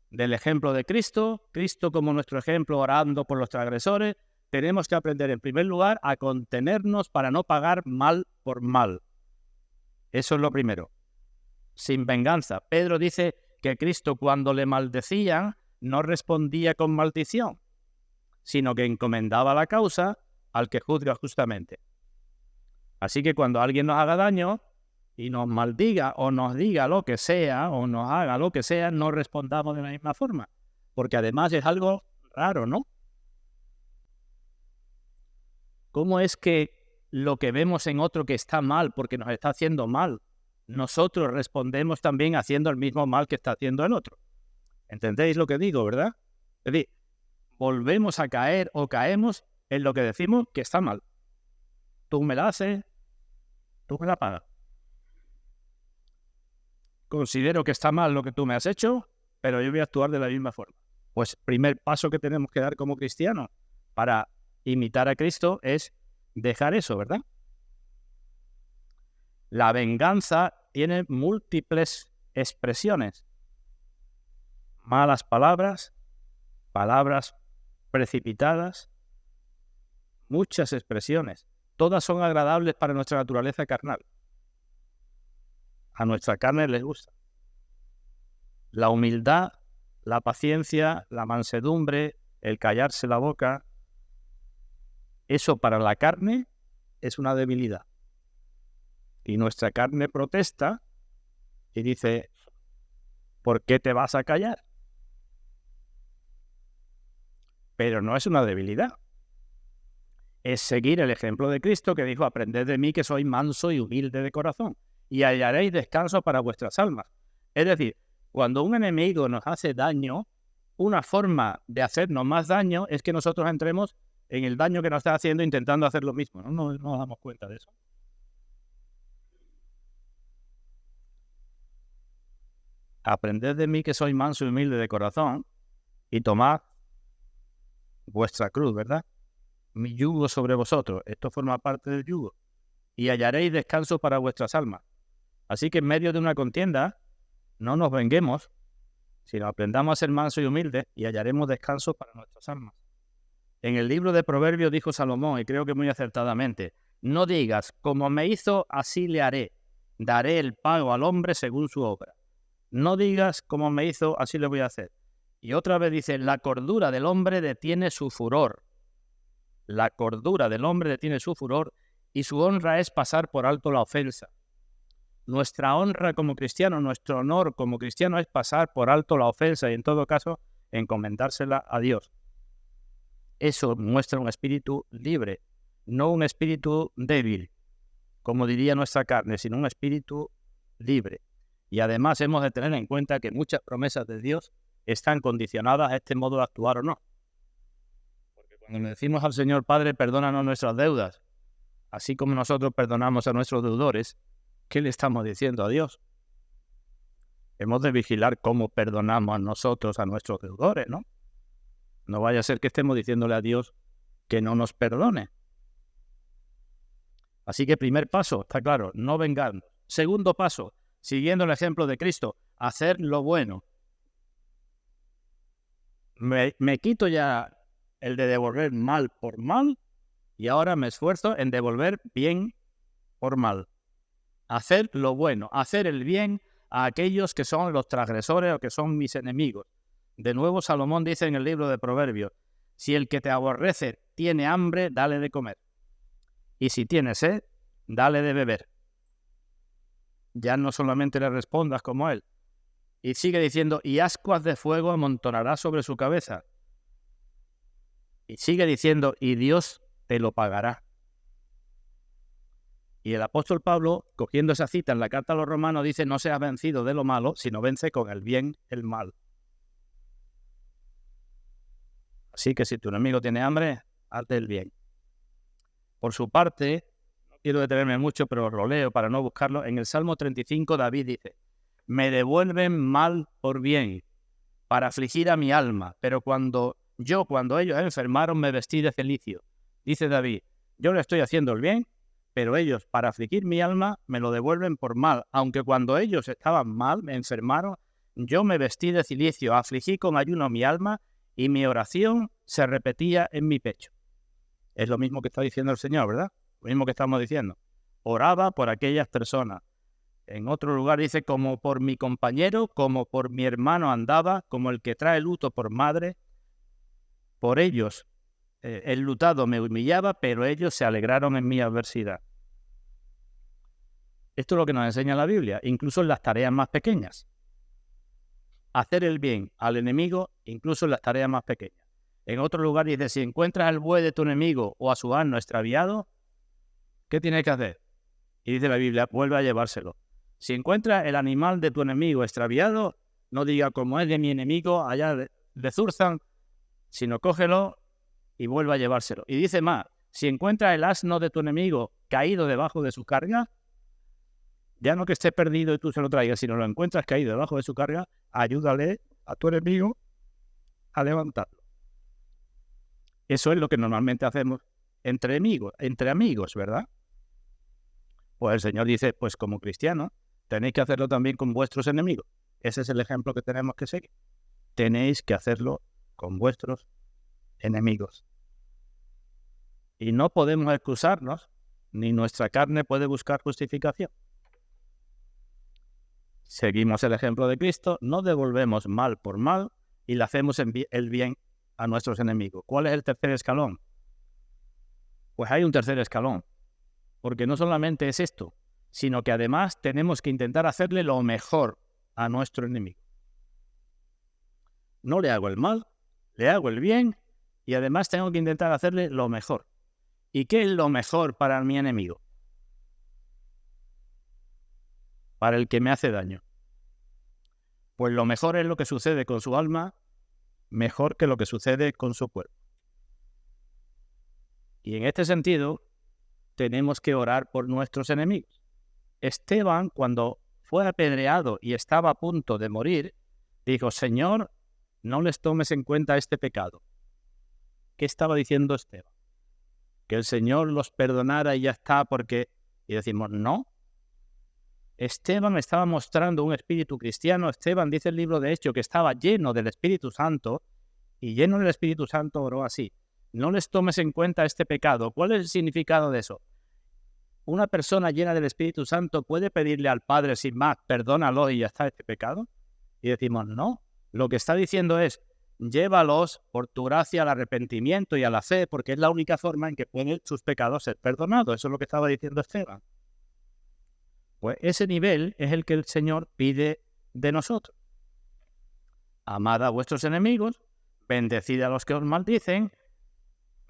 Del ejemplo de Cristo, Cristo como nuestro ejemplo orando por los transgresores, tenemos que aprender en primer lugar a contenernos para no pagar mal por mal. Eso es lo primero. Sin venganza. Pedro dice que Cristo, cuando le maldecían, no respondía con maldición, sino que encomendaba la causa al que juzga justamente. Así que cuando alguien nos haga daño y nos maldiga o nos diga lo que sea o nos haga lo que sea, no respondamos de la misma forma, porque además es algo raro, ¿no? ¿Cómo es que lo que vemos en otro que está mal porque nos está haciendo mal, nosotros respondemos también haciendo el mismo mal que está haciendo el otro? ¿Entendéis lo que digo, verdad? Es decir, volvemos a caer o caemos en lo que decimos que está mal. tú me la haces, tú me la pagas. Considero que está mal lo que tú me has hecho, pero yo voy a actuar de la misma forma. Pues primer paso que tenemos que dar como cristianos para imitar a Cristo es dejar eso, ¿verdad? La venganza tiene múltiples expresiones. Malas palabras, palabras precipitadas, muchas expresiones. Todas son agradables para nuestra naturaleza carnal. A nuestra carne les gusta. La humildad, la paciencia, la mansedumbre, el callarse la boca, eso para la carne es una debilidad. Y nuestra carne protesta y dice, ¿por qué te vas a callar? Pero no es una debilidad. Es seguir el ejemplo de Cristo que dijo, aprended de mí que soy manso y humilde de corazón, y hallaréis descanso para vuestras almas. Es decir, cuando un enemigo nos hace daño, una forma de hacernos más daño es que nosotros entremos en el daño que nos está haciendo intentando hacer lo mismo. No nos damos cuenta de eso. Aprended de mí que soy manso y humilde de corazón y tomad vuestra cruz, ¿verdad? Mi yugo sobre vosotros. Esto forma parte del yugo. Y hallaréis descanso para vuestras almas. Así que en medio de una contienda, no nos venguemos, sino aprendamos a ser mansos y humildes y hallaremos descanso para nuestras almas. En el libro de Proverbios dijo Salomón, y creo que muy acertadamente, no digas, como me hizo, así le haré. Daré el pago al hombre según su obra. No digas, como me hizo, así le voy a hacer. Y otra vez dice, la cordura del hombre detiene su furor. La cordura del hombre detiene su furor y su honra es pasar por alto la ofensa. Nuestra honra como cristiano, nuestro honor como cristiano es pasar por alto la ofensa y en todo caso encomendársela a Dios. Eso muestra un espíritu libre, no un espíritu débil, como diría nuestra carne, sino un espíritu libre. Y además hemos de tener en cuenta que muchas promesas de Dios están condicionadas a este modo de actuar o no. Porque cuando le decimos al Señor Padre, perdónanos nuestras deudas, así como nosotros perdonamos a nuestros deudores, ¿qué le estamos diciendo a Dios? Hemos de vigilar cómo perdonamos nosotros a nuestros deudores, ¿no? No vaya a ser que estemos diciéndole a Dios que no nos perdone. Así que primer paso, está claro, no vengarnos. Segundo paso, siguiendo el ejemplo de Cristo, hacer lo bueno. Me quito ya el de devolver mal por mal y ahora me esfuerzo en devolver bien por mal. Hacer lo bueno, hacer el bien a aquellos que son los transgresores o que son mis enemigos. De nuevo Salomón dice en el libro de Proverbios, si el que te aborrece tiene hambre, dale de comer. Y si tiene sed, dale de beber. Ya no solamente le respondas como él. Y sigue diciendo, y ascuas de fuego amontonará sobre su cabeza. Y sigue diciendo, y Dios te lo pagará. Y el apóstol Pablo, cogiendo esa cita en la carta a los romanos, dice, no seas vencido de lo malo, sino vence con el bien el mal. Así que si tu enemigo tiene hambre, hazte el bien. Por su parte, no quiero detenerme mucho, pero lo leo para no buscarlo. En el Salmo 35, David dice, me devuelven mal por bien, para afligir a mi alma, pero cuando ellos enfermaron, me vestí de cilicio. Dice David, yo le estoy haciendo el bien, pero ellos, para afligir mi alma, me lo devuelven por mal. Aunque cuando ellos estaban mal, me enfermaron, yo me vestí de cilicio, afligí con ayuno mi alma, y mi oración se repetía en mi pecho. Es lo mismo que está diciendo el Señor, ¿verdad? Lo mismo que estamos diciendo. Oraba por aquellas personas. En otro lugar dice, como por mi compañero, como por mi hermano andaba, como el que trae luto por madre. Por ellos, el lutado me humillaba, pero ellos se alegraron en mi adversidad. Esto es lo que nos enseña la Biblia, incluso en las tareas más pequeñas. Hacer el bien al enemigo, incluso en las tareas más pequeñas. En otro lugar dice, si encuentras al buey de tu enemigo o a su asno extraviado, ¿qué tienes que hacer? Y dice la Biblia, vuelve a llevárselo. Si encuentras el animal de tu enemigo extraviado, no diga como es de mi enemigo, allá de Zurzan, sino cógelo y vuelve a llevárselo. Y dice más, Si encuentras el asno de tu enemigo caído debajo de su carga, ya no que esté perdido y tú se lo traigas, sino lo encuentras caído debajo de su carga, ayúdale a tu enemigo a levantarlo. Eso es lo que normalmente hacemos entre amigos, ¿verdad? Pues el Señor dice, pues como cristianos, tenéis que hacerlo también con vuestros enemigos. Ese es el ejemplo que tenemos que seguir. Tenéis que hacerlo con vuestros enemigos. Y no podemos excusarnos, ni nuestra carne puede buscar justificación. Seguimos el ejemplo de Cristo, no devolvemos mal por mal y le hacemos el bien a nuestros enemigos. ¿Cuál es el tercer escalón? Pues hay un tercer escalón, porque no solamente es esto, sino que además tenemos que intentar hacerle lo mejor a nuestro enemigo. No le hago el mal, le hago el bien y además tengo que intentar hacerle lo mejor. ¿Y qué es lo mejor para mi enemigo? Para el que me hace daño. Pues lo mejor es lo que sucede con su alma, mejor que lo que sucede con su cuerpo. Y en este sentido, tenemos que orar por nuestros enemigos. Esteban, cuando fue apedreado y estaba a punto de morir, dijo, Señor, no les tomes en cuenta este pecado. ¿Qué estaba diciendo Esteban? Que el Señor los perdonara y ya está, porque... Y decimos, no. Esteban estaba mostrando un espíritu cristiano. Esteban, dice el libro de Hechos, que estaba lleno del Espíritu Santo, y lleno del Espíritu Santo oró así. No les tomes en cuenta este pecado. ¿Cuál es el significado de eso? ¿Una persona llena del Espíritu Santo puede pedirle al Padre sin más, perdónalo y ya está este pecado? Y decimos, no. Lo que está diciendo es, llévalos por tu gracia al arrepentimiento y a la fe, porque es la única forma en que pueden sus pecados ser perdonados. Eso es lo que estaba diciendo Esteban. Pues ese nivel es el que el Señor pide de nosotros. Amad a vuestros enemigos, bendecid a los que os maldicen.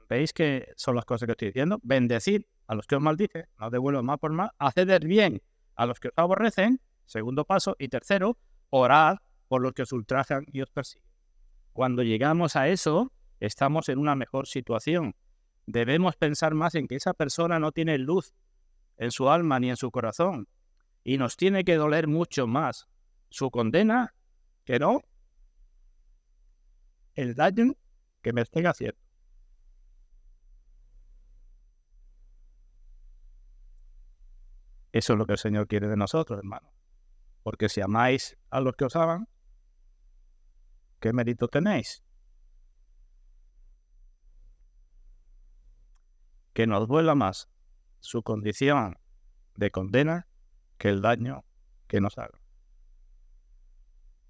¿Veis que son las cosas que estoy diciendo? Bendecid a los que os maldicen, no devuelvan mal por mal. Haced el bien a los que os aborrecen, segundo paso. Y tercero, orad por los que os ultrajan y os persiguen. Cuando llegamos a eso, estamos en una mejor situación. Debemos pensar más en que esa persona no tiene luz en su alma ni en su corazón. Y nos tiene que doler mucho más su condena que no el daño que me estén haciendo. Eso es lo que el Señor quiere de nosotros, hermano. Porque si amáis a los que os aman, ¿qué mérito tenéis? Que nos duela más su condición de condena que el daño que nos haga.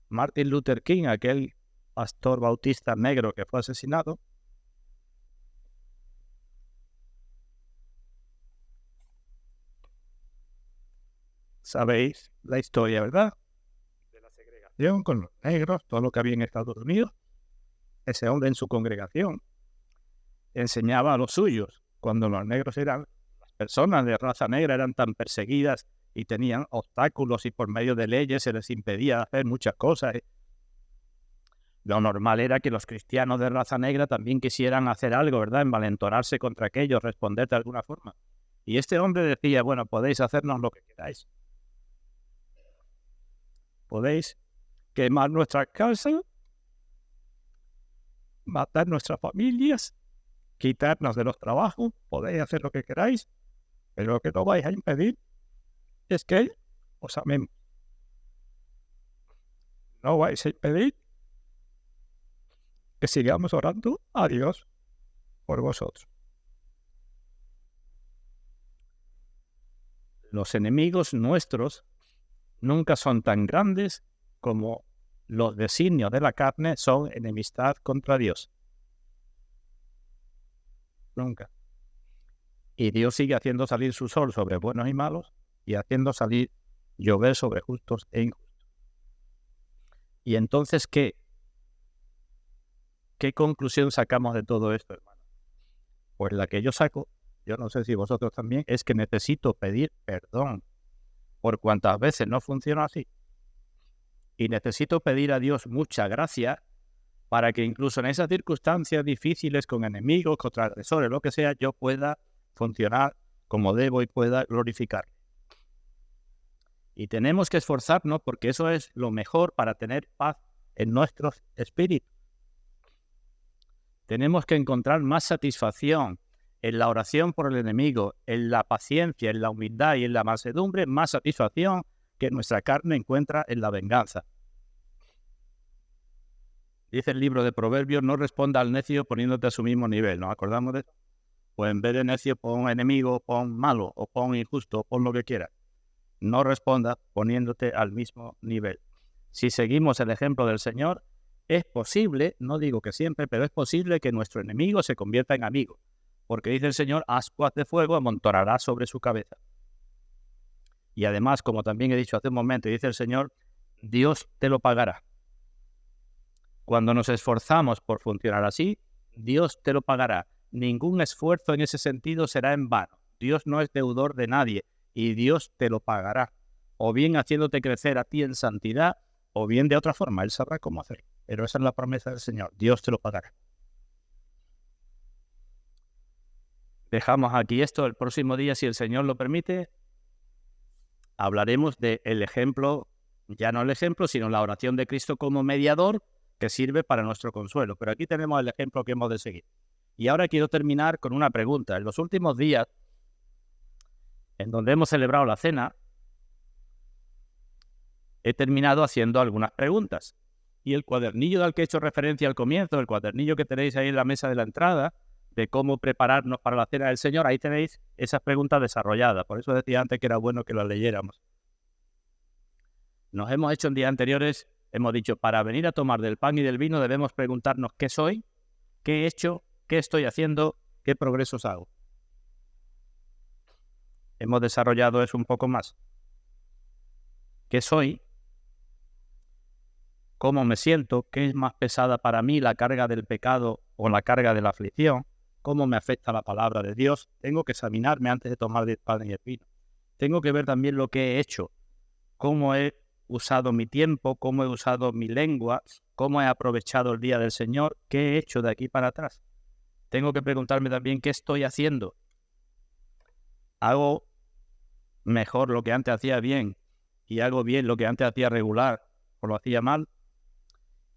Martin Luther King, aquel pastor bautista negro que fue asesinado, sabéis la historia, ¿verdad? De la segregación con los negros, todo lo que había en Estados Unidos. Ese hombre en su congregación enseñaba a los suyos, cuando los negros eran, las personas de raza negra eran tan perseguidas y tenían obstáculos y por medio de leyes se les impedía hacer muchas cosas. Lo normal era que los cristianos de raza negra también quisieran hacer algo, ¿verdad? Envalentonarse contra aquellos, responder de alguna forma. Y este hombre decía, bueno, podéis hacernos lo que queráis. Podéis quemar nuestras casas, matar nuestras familias, quitarnos de los trabajos, podéis hacer lo que queráis, pero lo que no vais a impedir es que os amemos. No vais a impedir que sigamos orando a Dios por vosotros. Los enemigos nuestros nunca son tan grandes como los designios de la carne son enemistad contra Dios. Nunca. Y Dios sigue haciendo salir su sol sobre buenos y malos y haciendo salir llover sobre justos e injustos. Y entonces, ¿qué conclusión sacamos de todo esto, hermano? Pues la que yo saco, yo no sé si vosotros también, es que necesito pedir perdón por cuantas veces no funciona así. Y necesito pedir a Dios mucha gracia para que incluso en esas circunstancias difíciles, con enemigos, contra agresores, lo que sea, yo pueda funcionar como debo y pueda glorificar. Y tenemos que esforzarnos porque eso es lo mejor para tener paz en nuestros espíritus. Tenemos que encontrar más satisfacción en la oración por el enemigo, en la paciencia, en la humildad y en la mansedumbre, más satisfacción que nuestra carne encuentra en la venganza. Dice el libro de Proverbios, no responda al necio poniéndote a su mismo nivel. ¿Nos acordamos de eso? Pues en vez de necio, pon enemigo, pon malo, o pon injusto, o pon lo que quieras. No responda poniéndote al mismo nivel. Si seguimos el ejemplo del Señor, es posible, no digo que siempre, pero es posible que nuestro enemigo se convierta en amigo. Porque dice el Señor, ascuas de fuego amontonará sobre su cabeza. Y además, como también he dicho hace un momento, dice el Señor, Dios te lo pagará. Cuando nos esforzamos por funcionar así, Dios te lo pagará. Ningún esfuerzo en ese sentido será en vano. Dios no es deudor de nadie y Dios te lo pagará. O bien haciéndote crecer a ti en santidad, o bien de otra forma. Él sabrá cómo hacerlo. Pero esa es la promesa del Señor. Dios te lo pagará. Dejamos aquí esto. El próximo día, si el Señor lo permite, hablaremos del ejemplo, ya no el ejemplo, sino la oración de Cristo como mediador, que sirve para nuestro consuelo. Pero aquí tenemos el ejemplo que hemos de seguir. Y ahora quiero terminar con una pregunta. En los últimos días, en donde hemos celebrado la cena, he terminado haciendo algunas preguntas. Y el cuadernillo al que he hecho referencia al comienzo, el cuadernillo que tenéis ahí en la mesa de la entrada, de cómo prepararnos para la cena del Señor, ahí tenéis esas preguntas desarrolladas. Por eso decía antes que era bueno que las leyéramos. Nos hemos hecho en días anteriores, hemos dicho, para venir a tomar del pan y del vino debemos preguntarnos qué soy, qué he hecho, qué estoy haciendo, qué progresos hago. Hemos desarrollado eso un poco más. ¿Qué soy? ¿Cómo me siento? ¿Qué es más pesada para mí, la carga del pecado o la carga de la aflicción? ¿Cómo me afecta la palabra de Dios? Tengo que examinarme antes de tomar del pan y el vino. Tengo que ver también lo que he hecho, cómo he usado mi tiempo, cómo he usado mi lengua, cómo he aprovechado el día del Señor, qué he hecho de aquí para atrás. Tengo que preguntarme también qué estoy haciendo. ¿Hago mejor lo que antes hacía bien y hago bien lo que antes hacía regular o lo hacía mal?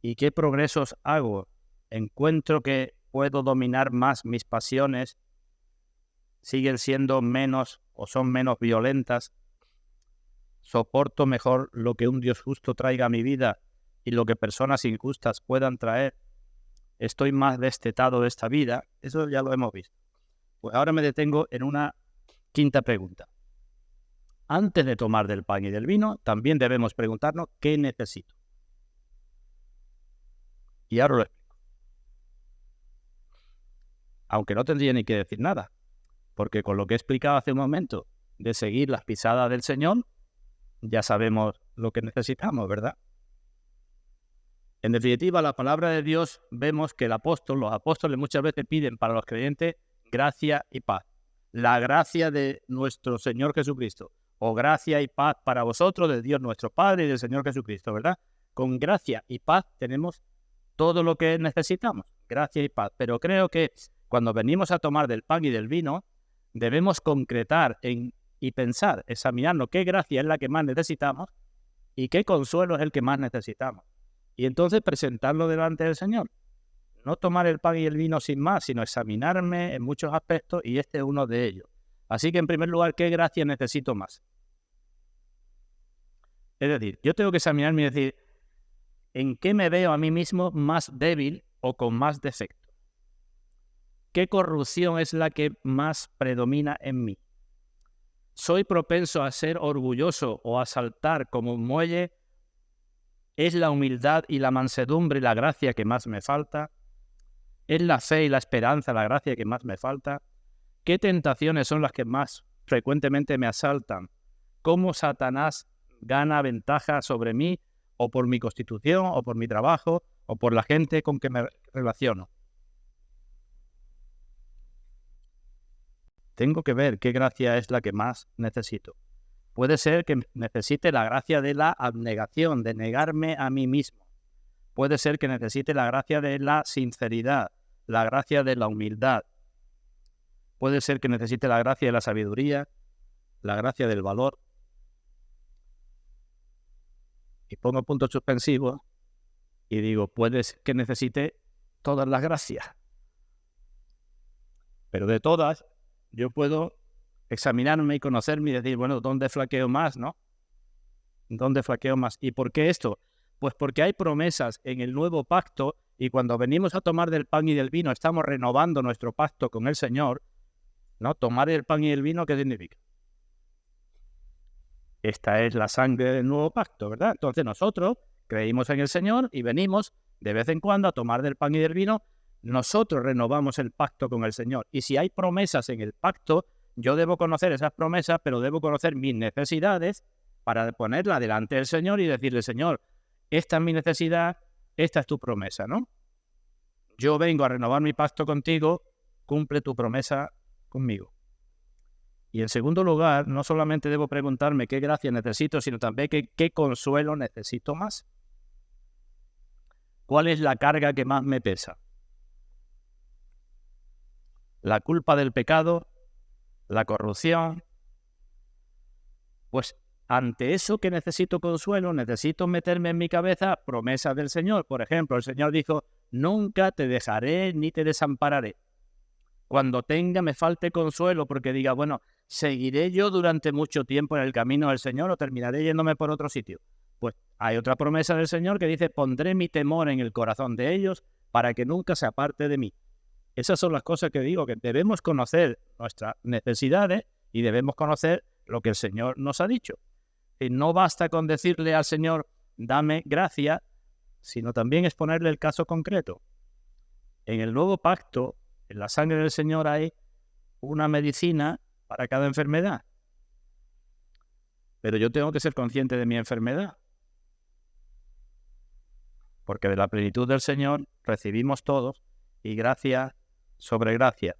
¿Y qué progresos hago? ¿Encuentro que puedo dominar más mis pasiones? ¿Siguen siendo menos o son menos violentas? ¿Soporto mejor lo que un Dios justo traiga a mi vida y lo que personas injustas puedan traer? ¿Estoy más destetado de esta vida? Eso ya lo hemos visto. Pues ahora me detengo en una quinta pregunta. Antes de tomar del pan y del vino, también debemos preguntarnos qué necesito. Y ahora lo explico. Aunque no tendría ni que decir nada, porque con lo que he explicado hace un momento de seguir las pisadas del Señor, ya sabemos lo que necesitamos, ¿verdad? En definitiva, la palabra de Dios, vemos que los apóstoles muchas veces piden para los creyentes gracia y paz. La gracia de nuestro Señor Jesucristo, o gracia y paz para vosotros de Dios nuestro Padre y del Señor Jesucristo, ¿verdad? Con gracia y paz tenemos todo lo que necesitamos, gracia y paz. Pero creo que cuando venimos a tomar del pan y del vino, debemos concretar y pensar, examinarnos qué gracia es la que más necesitamos y qué consuelo es el que más necesitamos. Y entonces presentarlo delante del Señor. No tomar el pan y el vino sin más, sino examinarme en muchos aspectos y este es uno de ellos. Así que en primer lugar, ¿qué gracia necesito más? Es decir, yo tengo que examinarme y decir, ¿en qué me veo a mí mismo más débil o con más defecto? ¿Qué corrupción es la que más predomina en mí? ¿Soy propenso a ser orgulloso o a saltar como un muelle? ¿Es la humildad y la mansedumbre la gracia que más me falta? ¿Es la fe y la esperanza la gracia que más me falta? ¿Qué tentaciones son las que más frecuentemente me asaltan? ¿Cómo Satanás gana ventaja sobre mí, o por mi constitución, o por mi trabajo, o por la gente con que me relaciono? Tengo que ver qué gracia es la que más necesito. Puede ser que necesite la gracia de la abnegación, de negarme a mí mismo. Puede ser que necesite la gracia de la sinceridad, la gracia de la humildad. Puede ser que necesite la gracia de la sabiduría, la gracia del valor. Y pongo puntos suspensivos y digo, puede ser que necesite todas las gracias. Pero de todas, yo puedo examinarme y conocerme y decir, bueno, ¿dónde flaqueo más, no? ¿Dónde flaqueo más? ¿Y por qué esto? Pues porque hay promesas en el nuevo pacto y cuando venimos a tomar del pan y del vino estamos renovando nuestro pacto con el Señor, ¿no? Tomar el pan y el vino, ¿qué significa? Esta es la sangre del nuevo pacto, ¿verdad? Entonces nosotros creímos en el Señor y venimos de vez en cuando a tomar del pan y del vino. Nosotros renovamos el pacto con el Señor. Y si hay promesas en el pacto, yo debo conocer esas promesas, pero debo conocer mis necesidades para ponerla delante del Señor y decirle, Señor, esta es mi necesidad, esta es tu promesa, ¿no? Yo vengo a renovar mi pacto contigo, cumple tu promesa conmigo. Y en segundo lugar, no solamente debo preguntarme qué gracia necesito, sino también qué consuelo necesito más. ¿Cuál es la carga que más me pesa? ¿La culpa del pecado? ¿La corrupción? Pues ante eso que necesito consuelo, necesito meterme en mi cabeza promesas del Señor. Por ejemplo, el Señor dijo, nunca te dejaré ni te desampararé. Cuando me falte consuelo porque diga, bueno, ¿seguiré yo durante mucho tiempo en el camino del Señor o terminaré yéndome por otro sitio? Pues hay otra promesa del Señor que dice, pondré mi temor en el corazón de ellos para que nunca se aparte de mí. Esas son las cosas que digo, que debemos conocer nuestras necesidades y debemos conocer lo que el Señor nos ha dicho. Y no basta con decirle al Señor, dame gracia, sino también es ponerle el caso concreto. En el nuevo pacto, en la sangre del Señor hay una medicina para cada enfermedad. Pero yo tengo que ser consciente de mi enfermedad. Porque de la plenitud del Señor recibimos todos y gracia sobre gracia.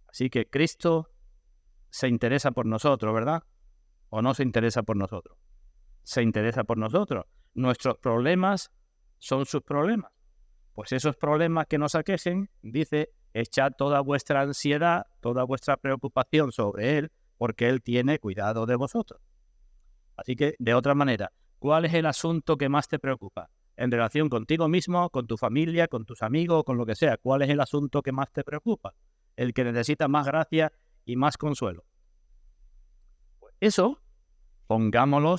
Así que Cristo se interesa por nosotros, ¿verdad? ¿O no se interesa por nosotros? Se interesa por nosotros. Nuestros problemas son sus problemas. Pues esos problemas que nos aquejen, dice, echad toda vuestra ansiedad, toda vuestra preocupación sobre Él, porque Él tiene cuidado de vosotros. Así que, de otra manera, ¿cuál es el asunto que más te preocupa? En relación contigo mismo, con tu familia, con tus amigos, con lo que sea. ¿Cuál es el asunto que más te preocupa? El que necesita más gracia y más consuelo. Pues eso, pongámoslo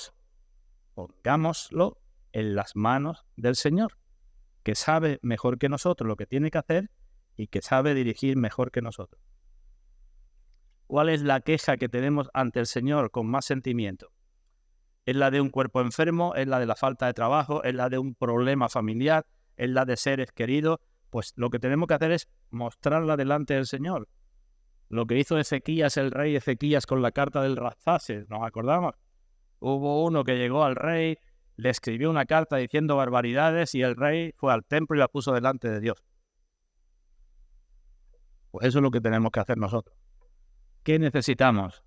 en las manos del Señor, que sabe mejor que nosotros lo que tiene que hacer y que sabe dirigir mejor que nosotros. ¿Cuál es la queja que tenemos ante el Señor con más sentimiento? ¿Es la de un cuerpo enfermo? ¿Es la de la falta de trabajo? ¿Es la de un problema familiar? ¿Es la de seres queridos? Pues lo que tenemos que hacer es mostrarla delante del Señor. Lo que hizo Ezequías, el rey Ezequías, con la carta del Rabsaces, ¿nos acordamos? Hubo uno que llegó al rey, le escribió una carta diciendo barbaridades y el rey fue al templo y la puso delante de Dios. Pues eso es lo que tenemos que hacer nosotros. ¿Qué necesitamos?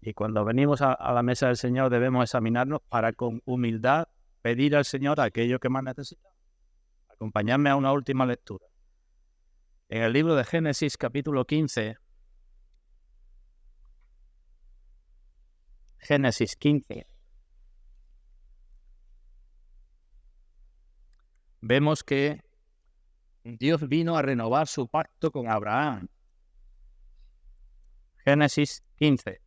Y cuando venimos a la mesa del Señor debemos examinarnos para con humildad pedir al Señor aquello que más necesitamos. Acompañadme a una última lectura. En el libro de Génesis, capítulo 15, Génesis 15, vemos que Dios vino a renovar su pacto con Abraham. Génesis 15.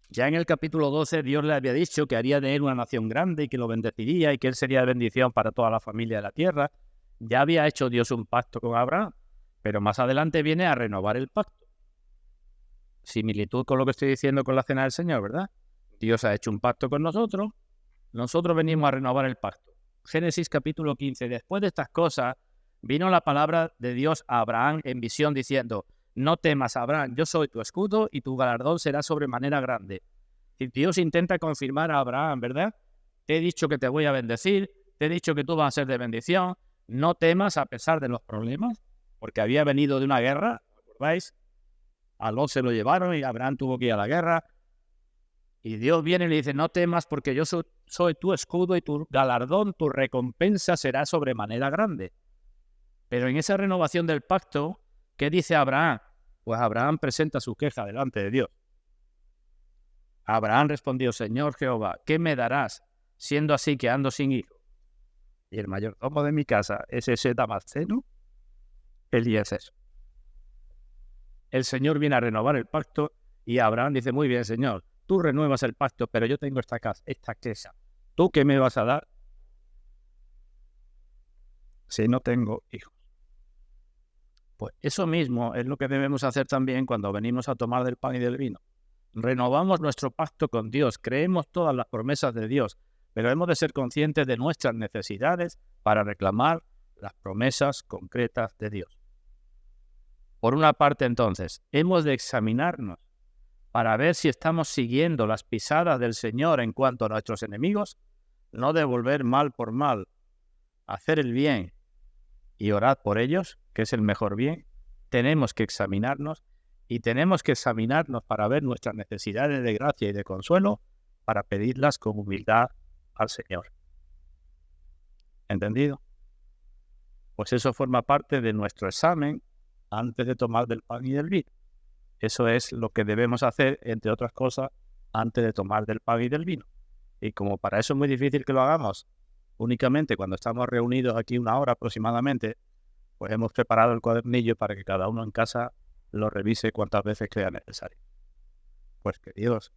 Ya en el capítulo 12 Dios le había dicho que haría de él una nación grande y que lo bendeciría y que él sería de bendición para toda la familia de la tierra. Ya había hecho Dios un pacto con Abraham, pero más adelante viene a renovar el pacto. Similitud con lo que estoy diciendo con la cena del Señor, ¿verdad? Dios ha hecho un pacto con nosotros, nosotros venimos a renovar el pacto. Génesis capítulo 15. Después de estas cosas, vino la palabra de Dios a Abraham en visión diciendo, no temas, Abraham, yo soy tu escudo y tu galardón será sobremanera grande. Y Dios intenta confirmar a Abraham, ¿verdad? Te he dicho que te voy a bendecir, te he dicho que tú vas a ser de bendición, no temas a pesar de los problemas, porque había venido de una guerra, ¿recordáis? A Lot se lo llevaron y Abraham tuvo que ir a la guerra. Y Dios viene y le dice, no temas porque yo soy tu escudo y tu galardón, tu recompensa será sobremanera grande. Pero en esa renovación del pacto, ¿qué dice Abraham? Pues Abraham presenta su queja delante de Dios. Abraham respondió, Señor Jehová, ¿qué me darás, siendo así que ando sin hijo? Y el mayordomo de mi casa es ese Damasceno, Eliezer. El Señor viene a renovar el pacto y Abraham dice, muy bien, Señor, tú renuevas el pacto, pero yo tengo esta queja. ¿Tú qué me vas a dar si no tengo hijos? Pues eso mismo es lo que debemos hacer también cuando venimos a tomar del pan y del vino. Renovamos nuestro pacto con Dios, creemos todas las promesas de Dios, pero hemos de ser conscientes de nuestras necesidades para reclamar las promesas concretas de Dios. Por una parte, entonces, hemos de examinarnos para ver si estamos siguiendo las pisadas del Señor en cuanto a nuestros enemigos, no devolver mal por mal, hacer el bien y orar por ellos, que es el mejor bien. Tenemos que examinarnos y tenemos que examinarnos para ver nuestras necesidades de gracia y de consuelo para pedirlas con humildad al Señor. ¿Entendido? Pues eso forma parte de nuestro examen antes de tomar del pan y del vino. Eso es lo que debemos hacer, entre otras cosas, antes de tomar del pan y del vino. Y como para eso es muy difícil que lo hagamos únicamente cuando estamos reunidos aquí 1 hora aproximadamente, pues hemos preparado el cuadernillo para que cada uno en casa lo revise cuantas veces crea necesario. Pues que Dios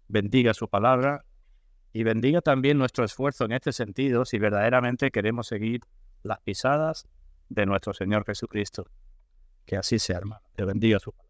bendiga su palabra y bendiga también nuestro esfuerzo en este sentido si verdaderamente queremos seguir las pisadas de nuestro Señor Jesucristo. Que así sea, hermano. Te bendiga su palabra.